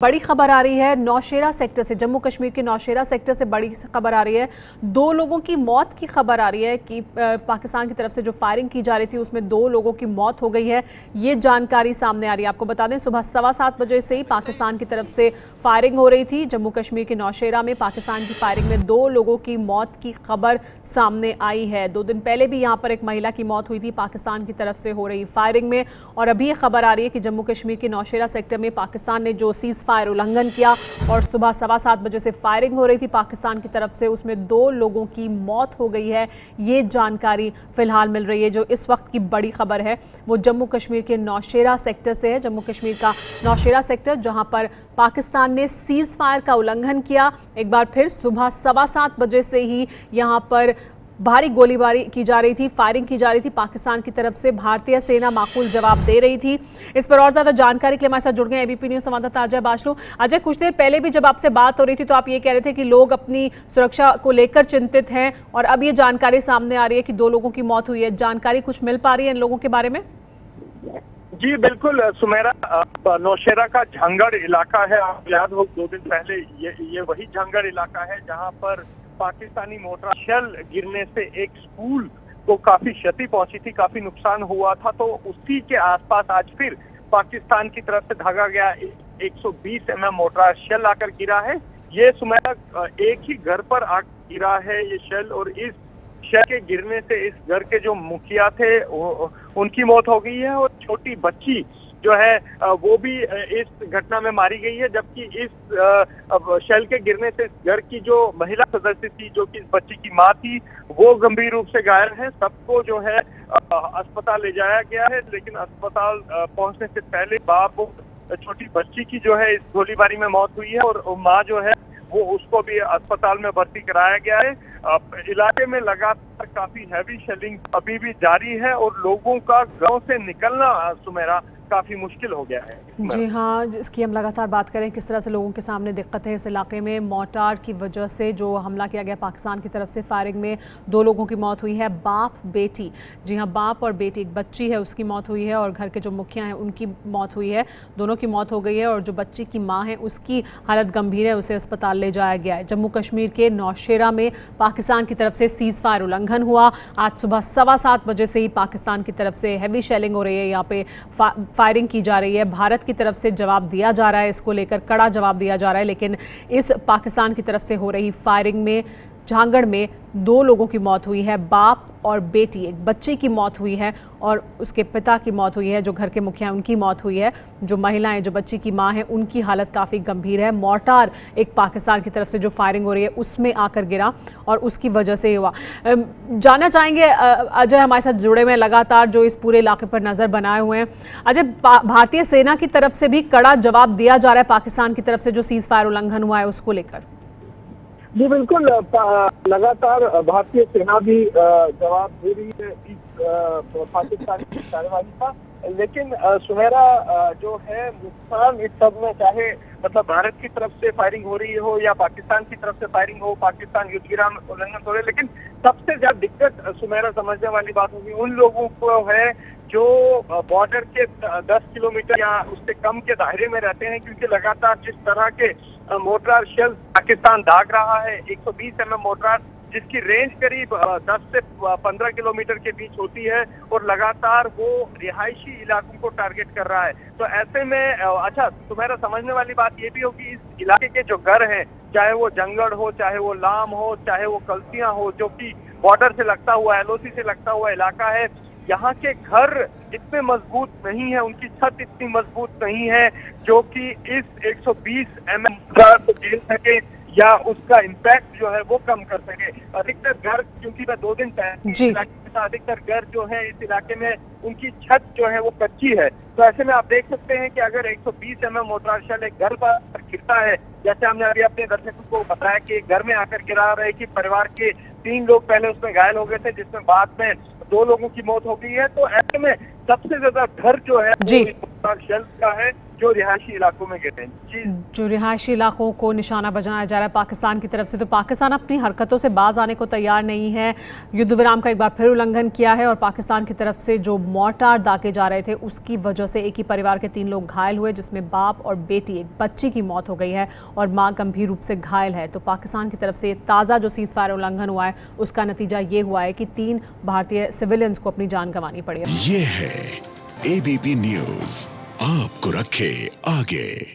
बड़ी खबर आ रही है नौशेरा सेक्टर से, जम्मू कश्मीर के नौशेरा सेक्टर से बड़ी खबर आ रही है। 2 लोगों की मौत की खबर आ रही है कि पाकिस्तान की तरफ से जो फायरिंग की जा रही थी उसमें 2 लोगों की मौत हो गई है। ये जानकारी सामने आ रही है। आपको बता दें सुबह 7:15 बजे से ही पाकिस्तान की तरफ से फायरिंग हो रही थी। जम्मू कश्मीर के नौशेरा में पाकिस्तान की फायरिंग में 2 लोगों की मौत की खबर सामने आई है। 2 दिन पहले भी यहाँ पर एक महिला की मौत हुई थी पाकिस्तान की तरफ से हो रही फायरिंग में। और अभी ये खबर आ रही है कि जम्मू कश्मीर के नौशेरा सेक्टर में पाकिस्तान ने जो सीज फायर उल्लंघन किया और सुबह 7:15 बजे से फायरिंग हो रही थी पाकिस्तान की तरफ से, उसमें 2 लोगों की मौत हो गई है। ये जानकारी फिलहाल मिल रही है। जो इस वक्त की बड़ी खबर है वो जम्मू कश्मीर के नौशेरा सेक्टर से है। जम्मू कश्मीर का नौशेरा सेक्टर जहां पर पाकिस्तान ने सीज फायर का उल्लंघन किया। एक बार फिर सुबह 7:15 बजे से ही यहां पर भारी गोलीबारी की जा रही थी, फायरिंग की जा रही थी पाकिस्तान की तरफ से। भारतीय सेना माकूल जवाब दे रही थी। इस पर और ज्यादा जानकारी के लिए हमारे साथ जुड़ गए एबीपी न्यूज संवाददाता अजय बाचलू। अजय, कुछ देर पहले भी जब आपसे बात हो रही थी तो आप ये कह रहे थे कि लोग अपनी सुरक्षा को लेकर चिंतित हैं और अब ये जानकारी सामने आ रही है कि 2 लोगों की मौत हुई है। जानकारी कुछ मिल पा रही है इन लोगों के बारे में? जी बिल्कुल सुमेरा, नौशेरा का झंगड़ इलाका है। आप याद हो 2 दिन पहले ये वही झंगड़ इलाका है जहां पर पाकिस्तानी मोर्टार शेल गिरने से एक स्कूल को काफी क्षति पहुंची थी, काफी नुकसान हुआ था। तो उसी के आसपास आज फिर पाकिस्तान की तरफ से दागा गया 120 mm मोर्टार शेल आकर गिरा है। ये सुमेरा एक ही घर पर आकर गिरा है ये शेल, और इस शेल के गिरने से इस घर के जो मुखिया थे उनकी मौत हो गई है और छोटी बच्ची जो है वो भी इस घटना में मारी गई है। जबकि इस शेल के गिरने से घर की जो महिला सदस्य थी, जो कि इस बच्ची की मां थी, वो गंभीर रूप से घायल है। सबको जो है अस्पताल ले जाया गया है, लेकिन अस्पताल पहुंचने से पहले बाप छोटी बच्ची की जो है इस गोलीबारी में मौत हुई है और मां जो है वो उसको भी अस्पताल में भर्ती कराया गया है। इलाके में लगातार काफी हैवी शेलिंग अभी भी जारी है और लोगों का गांव से निकलना सुमेरा काफी मुश्किल हो गया है। जी हाँ, इसकी हम लगातार बात करें किस तरह से लोगों के सामने दिक्कत है इस इलाके में। मोर्टार की वजह से जो हमला किया गया पाकिस्तान की तरफ से, फायरिंग में 2 लोगों की मौत हुई है। बाप बेटी, जी हाँ, बाप और बेटी, एक बच्ची है उसकी मौत हुई है और घर के जो मुखिया हैं उनकी मौत हुई है। दोनों की मौत हो गई है और जो बच्ची की माँ है उसकी हालत गंभीर है, उसे अस्पताल ले जाया गया है। जम्मू कश्मीर के नौशेरा में पाकिस्तान की तरफ से सीज फायर उल्लंघन हुआ। आज सुबह 7:15 बजे से ही पाकिस्तान की तरफ से हैवी शेलिंग हो रही है, यहाँ पे फायरिंग की जा रही है। भारत की तरफ से जवाब दिया जा रहा है, इसको लेकर कड़ा जवाब दिया जा रहा है। लेकिन इस पाकिस्तान की तरफ से हो रही फायरिंग में झांगड़ में 2 लोगों की मौत हुई है, बाप और बेटी, एक बच्चे की मौत हुई है और उसके पिता की मौत हुई है। जो घर के मुखिया उनकी मौत हुई है। जो महिलाएं, जो बच्ची की मां है, उनकी हालत काफ़ी गंभीर है। मोर्टार एक पाकिस्तान की तरफ से जो फायरिंग हो रही है उसमें आकर गिरा और उसकी वजह से हुआ। जानना चाहेंगे अजय, हमारे साथ जुड़े हुए लगातार, जो इस पूरे इलाके पर नज़र बनाए हुए हैं। अजय, भारतीय सेना की तरफ से भी कड़ा जवाब दिया जा रहा है पाकिस्तान की तरफ से जो सीज फायर उल्लंघन हुआ है उसको लेकर? जी बिल्कुल, लगातार भारतीय सेना भी जवाब दे रही है इस पाकिस्तान की कार्रवाई का। लेकिन सुमेरा जो है नुकसान इस सब में, चाहे मतलब भारत की तरफ से फायरिंग हो रही हो या पाकिस्तान की तरफ से फायरिंग हो, पाकिस्तान युद्ध विराम उल्लंघन हो रहे, लेकिन सबसे ज्यादा दिक्कत सुमेरा समझने वाली बात होगी उन लोगों को है जो बॉर्डर के 10 किलोमीटर या उससे कम के दायरे में रहते हैं। क्योंकि लगातार जिस तरह के मोर्टार शेल पाकिस्तान दाग रहा है, 120 mm मोर्टार जिसकी रेंज करीब 10 से 15 किलोमीटर के बीच होती है और लगातार वो रिहायशी इलाकों को टारगेट कर रहा है। तो ऐसे में अच्छा, तुम्हारा समझने वाली बात ये भी होगी इस इलाके के जो घर हैं, चाहे वो जंगड़ हो, चाहे वो लाम हो, चाहे वो कल्सियां हो, जो कि बॉर्डर से लगता हुआ, LOC से लगता हुआ इलाका है, यहाँ के घर इतने मजबूत नहीं है, उनकी छत इतनी मजबूत नहीं है जो कि इस 120 mm को झेल सके या उसका इम्पैक्ट जो है वो कम कर सके। अधिकतर घर, क्योंकि मैं 2 दिन पहले अधिकतर घर जो है इस इलाके में उनकी छत जो है वो कच्ची है। तो ऐसे में आप देख सकते हैं कि अगर 120 mm मोर्टार शेल एक घर पर गिरता है, जैसे हमने अभी अपने दर्शकों को बताया कि घर में आकर गिरा रहे कि परिवार के 3 लोग पहले उसमें घायल हो गए थे, जिसमें बाद में 2 लोगों की मौत हो गई है। तो ऐसे में सबसे ज्यादा घर जो है खतरनाक शेल्स का है जो रिहायशी इलाकों में गिरे हैं। जी, जो रिहायशी इलाकों को निशाना बनाया जा रहा है पाकिस्तान की तरफ से, तो पाकिस्तान अपनी हरकतों से बाज आने को तैयार नहीं है। युद्ध विराम का एक बार फिर उल्लंघन किया है और पाकिस्तान की तरफ से जो मोर्टार दागे जा रहे थे उसकी वजह से एक ही परिवार के 3 लोग घायल हुए, जिसमें बाप और बेटी, एक बच्ची की मौत हो गई है और मां गंभीर रूप से घायल है। तो पाकिस्तान की तरफ से ताज़ा जो सीज फायर उल्लंघन हुआ है उसका नतीजा ये हुआ है कि 3 भारतीय सिविलियंस को अपनी जान गंवानी पड़ी है। ये है ABP न्यूज़, आपको रखे आगे।